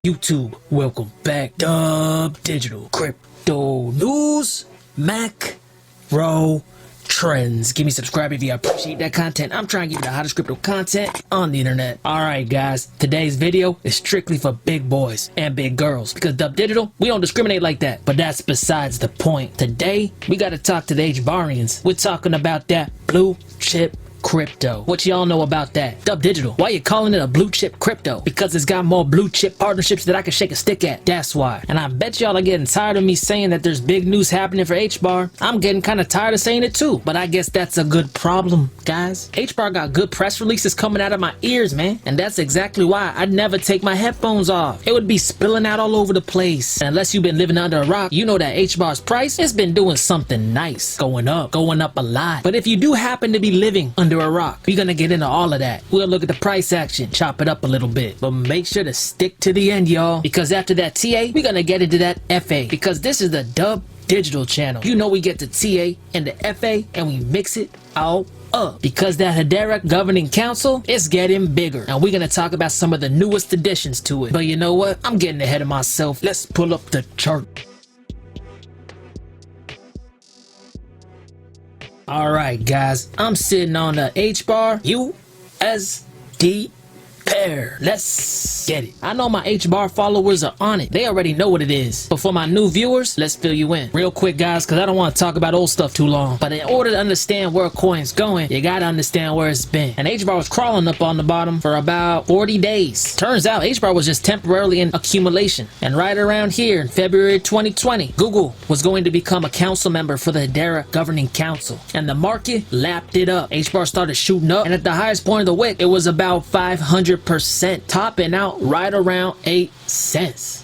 YouTube, welcome back. Dub Digital Crypto News, Macro Trends. Give me a subscribe if you appreciate that content. I'm trying to give you the hottest crypto content on the internet. Alright guys, today's video is strictly for big boys and big girls because Dub Digital, we don't discriminate like that. But that's besides the point. Today, we gotta talk to the HBARians. We're talking about that blue chip crypto. What y'all know about that? Dub Digital, why you calling it a blue chip crypto? Because it's got more blue chip partnerships that I can shake a stick at. That's why. And I bet y'all are getting tired of me saying that there's big news happening for HBAR. I'm getting kind of tired of saying it too. But I guess that's a good problem, guys. HBAR got good press releases coming out of my ears, man. And that's exactly why I'd never take my headphones off. It would be spilling out all over the place. And unless you've been living under a rock, you know that HBAR's price has been doing something nice. Going up a lot. But if you do happen to be living under a rock, we're gonna get into all of that. We'll look at the price action, chop it up a little bit, but make sure to stick to the end, y'all, because after that TA, we're gonna get into that FA, because this is the Dub Digital channel. You know we get the TA and the FA and we mix it all up, because that Hedera Governing Council is getting bigger, and we're gonna talk about some of the newest additions to it. But you know what? I'm getting ahead of myself. Let's pull up the chart. Alright guys, I'm sitting on the HBAR USD pair. Let's get it. I know my HBAR followers are on it. They already know what it is. But for my new viewers, let's fill you in. Real quick guys, because I don't want to talk about old stuff too long. But in order to understand where a coin's going, you gotta understand where it's been. And HBAR was crawling up on the bottom for about 40 days. Turns out HBAR was just temporarily in accumulation. And right around here in February 2020, Google was going to become a council member for the Hedera Governing Council. And the market lapped it up. HBAR started shooting up, and at the highest point of the wick, it was about 500%, topping out right around 8 cents.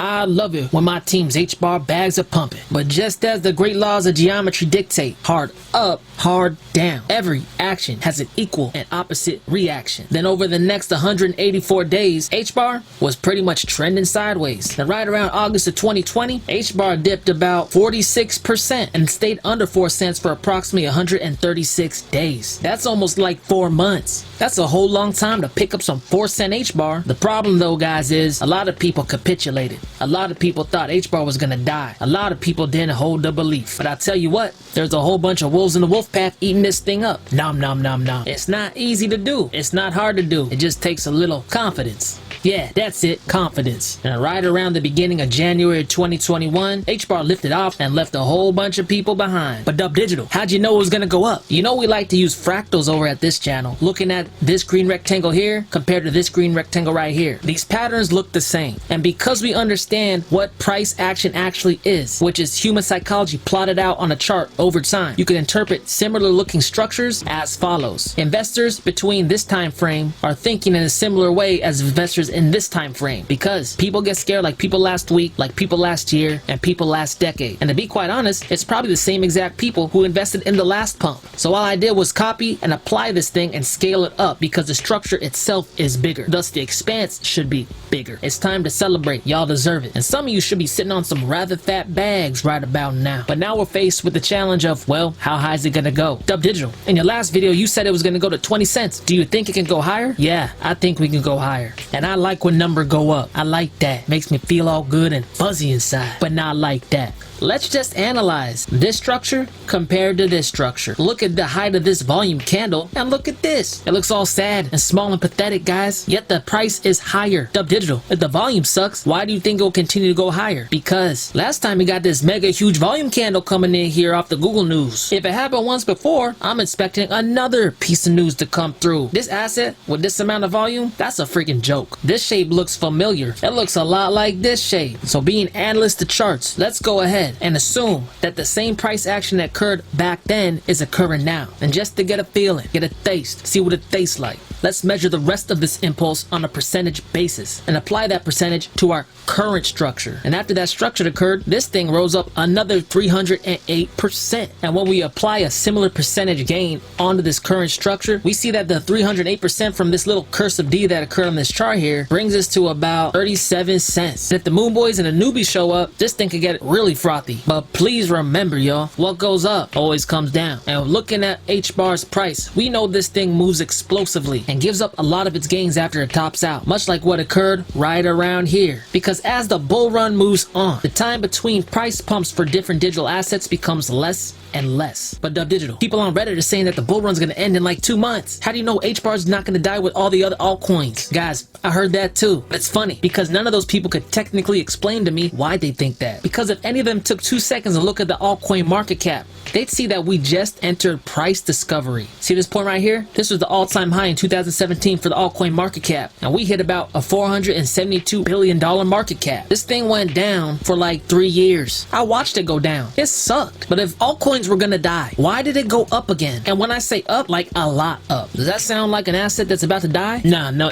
I love it when my team's HBAR bags are pumping. But just as the great laws of geometry dictate, hard up, hard down, every action has an equal and opposite reaction. Then over the next 184 days, HBAR was pretty much trending sideways. Then right around August of 2020, HBAR dipped about 46% and stayed under 4 cents for approximately 136 days. That's almost like 4 months. That's a whole long time to pick up some 4-cent HBAR. The problem though, guys, is a lot of people capitulated. A lot of people thought HBAR was gonna die. A lot of people didn't hold the belief. But I tell you what, there's a whole bunch of wolves in the wolf pack eating this thing up. Nom nom nom nom. It's not easy to do. It's not hard to do. It just takes a little confidence. Yeah, that's it, confidence. And right around the beginning of January 2021, HBAR lifted off and left a whole bunch of people behind. But Dub Digital, how'd you know it was gonna go up? You know we like to use fractals over at this channel. Looking at this green rectangle here compared to this green rectangle right here. These patterns look the same. And because we understand what price action actually is, which is human psychology plotted out on a chart over time, you can interpret similar looking structures as follows. Investors between this time frame are thinking in a similar way as investors in this time frame, because people get scared like people last week, like people last year, and people last decade. And to be quite honest, it's probably the same exact people who invested in the last pump. So all I did was copy and apply this thing and scale it up, because the structure itself is bigger, thus the expanse should be bigger. It's time to celebrate. Y'all deserve it. And some of you should be sitting on some rather fat bags right about now. But now we're faced with the challenge of, well, how high is it gonna go? Dub Digital, in your last video you said it was gonna go to 20 cents. Do you think it can go higher? Yeah, I think we can go higher. And I like when numbers go up. I like that. Makes me feel all good and fuzzy inside. But not like that. Let's just analyze this structure compared to this structure. Look at the height of this volume candle and look at this. It looks all sad and small and pathetic, guys. Yet the price is higher. Dub Digital, if the volume sucks, why do you think it will continue to go higher? Because last time we got this mega huge volume candle coming in here off the Google News. If it happened once before, I'm expecting another piece of news to come through. This asset with this amount of volume, that's a freaking joke. This shape looks familiar. It looks a lot like this shape. So being analysts to charts, let's go ahead and assume that the same price action that occurred back then is occurring now. And just to get a feeling, get a taste, see what it tastes like, let's measure the rest of this impulse on a percentage basis and apply that percentage to our current structure. And after that structure occurred, this thing rose up another 308%. And when we apply a similar percentage gain onto this current structure, we see that the 308% from this little cursive D that occurred on this chart here here brings us to about 37 cents. And if the Moon Boys and the newbies show up, this thing could get really frothy. But please remember, y'all, what goes up always comes down. And looking at HBAR's price, we know this thing moves explosively and gives up a lot of its gains after it tops out, much like what occurred right around here. Because as the bull run moves on, the time between price pumps for different digital assets becomes less and less. But Dub Digital, people on Reddit are saying that the bull run's gonna end in like 2 months. How do you know HBAR's not gonna die with all the other altcoins? Guys, I heard that too. But it's funny because none of those people could technically explain to me why they think that. Because if any of them took 2 seconds to look at the altcoin market cap, they'd see that we just entered price discovery. See this point right here? This was the all-time high in 2017 for the altcoin market cap, and we hit about a $472 billion market cap. This thing went down for like 3 years. I watched it go down. It sucked. But if altcoins were gonna die, why did it go up again? And when I say up, like a lot up. Does that sound like an asset that's about to die? Nah, no,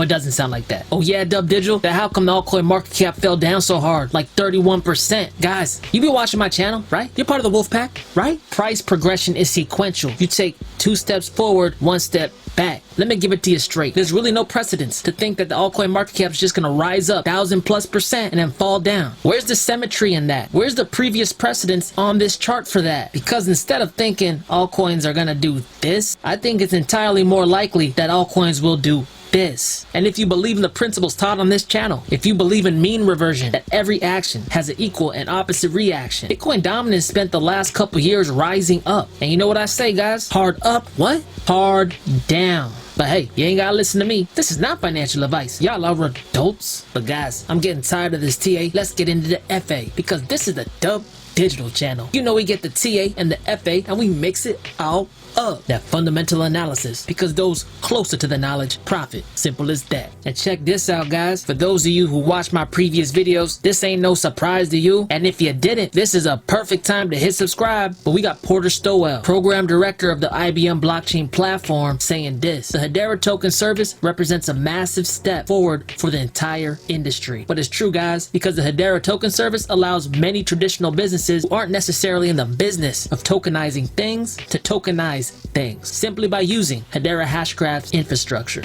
it doesn't sound like that. Oh yeah, Dub Digital, then how come the altcoin market cap fell down so hard, like 31%? Guys, you be watching my channel, right? You're part of the wolf pack, right? Price progression is sequential. You take 2 steps forward, 1 step back. Let me give it to you straight. There's really no precedence to think that the altcoin market cap is just gonna rise up 1,000+% and then fall down. Where's the symmetry in that? Where's the previous precedence on this chart for that? Because instead of thinking altcoins are gonna do this, I think it's entirely more likely that altcoins will do this. And if you believe in the principles taught on this channel, if you believe in mean reversion, that every action has an equal and opposite reaction, Bitcoin dominance spent the last couple years rising up. And you know what I say, guys? Hard up, what? Hard down. But hey, you ain't gotta listen to me. This is not financial advice. Y'all are adults. But guys, I'm getting tired of this TA. Let's get into the FA, because this is the Dub Digital channel. You know we get the TA and the FA and we mix it all up. That fundamental analysis, because those closer to the knowledge profit. Simple as that. And check this out, guys. For those of you who watched my previous videos, this ain't no surprise to you. And if you didn't, this is a perfect time to hit subscribe. But we got Porter Stowell, program director of the IBM blockchain platform, saying this: the Hedera token service represents a massive step forward for the entire industry. But it's true, guys, because the Hedera token service allows many traditional businesses who aren't necessarily in the business of tokenizing things to tokenize things simply by using Hedera Hashgraph's infrastructure.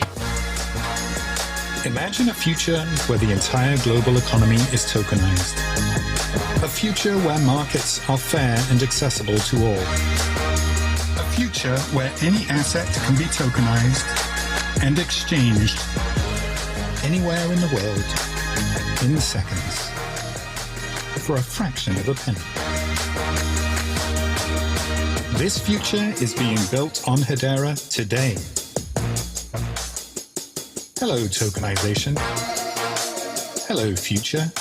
Imagine a future where the entire global economy is tokenized. A future where markets are fair and accessible to all. A future where any asset can be tokenized and exchanged anywhere in the world in seconds for a fraction of a penny. This future is being built on Hedera today. Hello, tokenization. Hello, future.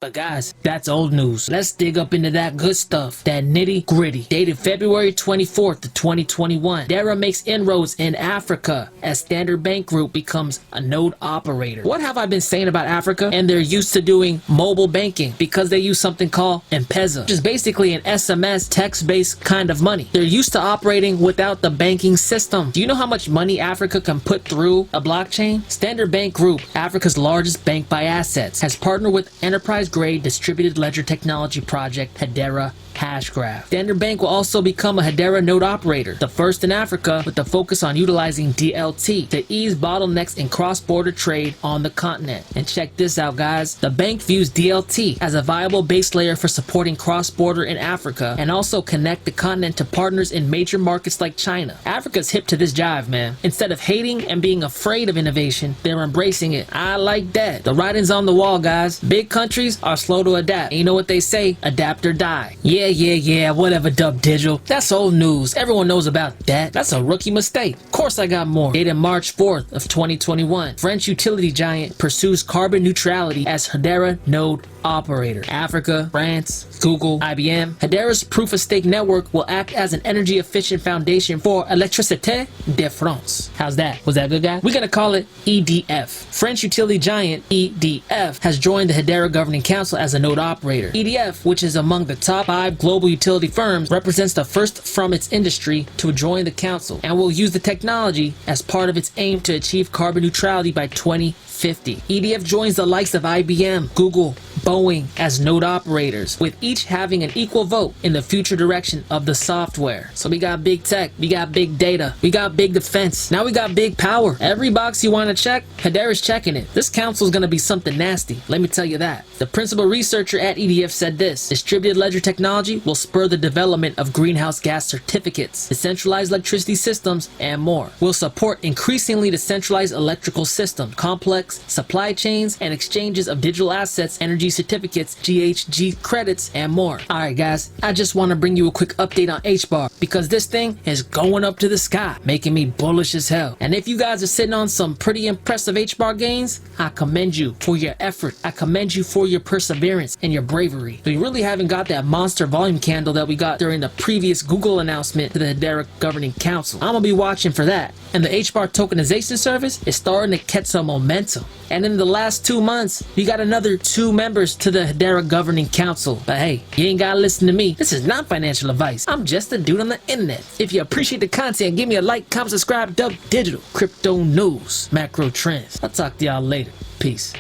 But guys, that's old news. Let's dig up into that good stuff, that nitty gritty. Dated February 24th of 2021, Hedera makes inroads in Africa as Standard Bank Group becomes a node operator. What have I been saying about Africa? And they're used to doing mobile banking because they use something called M-Pesa, which is basically an SMS text-based kind of money. They're used to operating without the banking system. Do you know how much money Africa can put through a blockchain? Standard Bank Group, Africa's largest bank by assets, has partnered with enterprise-grade distributed ledger technology project Hedera Hashgraph. Standard Bank will also become a Hedera node operator, the first in Africa, with the focus on utilizing DLT to ease bottlenecks in cross-border trade on the continent. And check this out, guys. The bank views DLT as a viable base layer for supporting cross-border in Africa and also connect the continent to partners in major markets like China. Africa's hip to this jive, man. Instead of hating and being afraid of innovation, they're embracing it. I like that. The writing's on the wall, guys. Big countries are slow to adapt. And you know what they say? Adapt or die. Yeah, whatever, Dub Digital. That's old news. Everyone knows about that. That's a rookie mistake. Of course I got more. Dated March 4th of 2021. French utility giant pursues carbon neutrality as Hedera node operator. Africa, France, Google, IBM. Hedera's proof-of-stake network will act as an energy-efficient foundation for Électricité de France. How's that? Was that good, guy? We're gonna call it EDF. French utility giant EDF has joined the Hedera governing council as a node operator. EDF, which is among the top 5 global utility firms, represents the first from its industry to join the council and will use the technology as part of its aim to achieve carbon neutrality by 2050. 2050. EDF joins the likes of IBM, Google, Boeing as node operators, with each having an equal vote in the future direction of the software. So we got big tech, we got big data, we got big defense, now we got big power. Every box you want to check, Hedera's checking it. This council is going to be something nasty, let me tell you that. The principal researcher at EDF said this: distributed ledger technology will spur the development of greenhouse gas certificates, decentralized electricity systems, and more. Will support increasingly decentralized electrical systems, complex supply chains, and exchanges of digital assets, energy certificates, GHG credits, and more. Alright guys, I just want to bring you a quick update on HBAR because this thing is going up to the sky, making me bullish as hell. And if you guys are sitting on some pretty impressive HBAR gains, I commend you for your effort. I commend you for your perseverance and your bravery. So you really haven't got that monster volume candle that we got during the previous Google announcement to the Hedera Governing Council. I'm gonna be watching for that. And the HBAR tokenization service is starting to catch some momentum. And in the last 2 months, we got another 2 members to the Hedera Governing Council. But hey, you ain't gotta listen to me. This is not financial advice. I'm just a dude on the internet. If you appreciate the content, give me a like, comment, subscribe, Dub Digital, crypto news, macro trends. I'll talk to y'all later. Peace.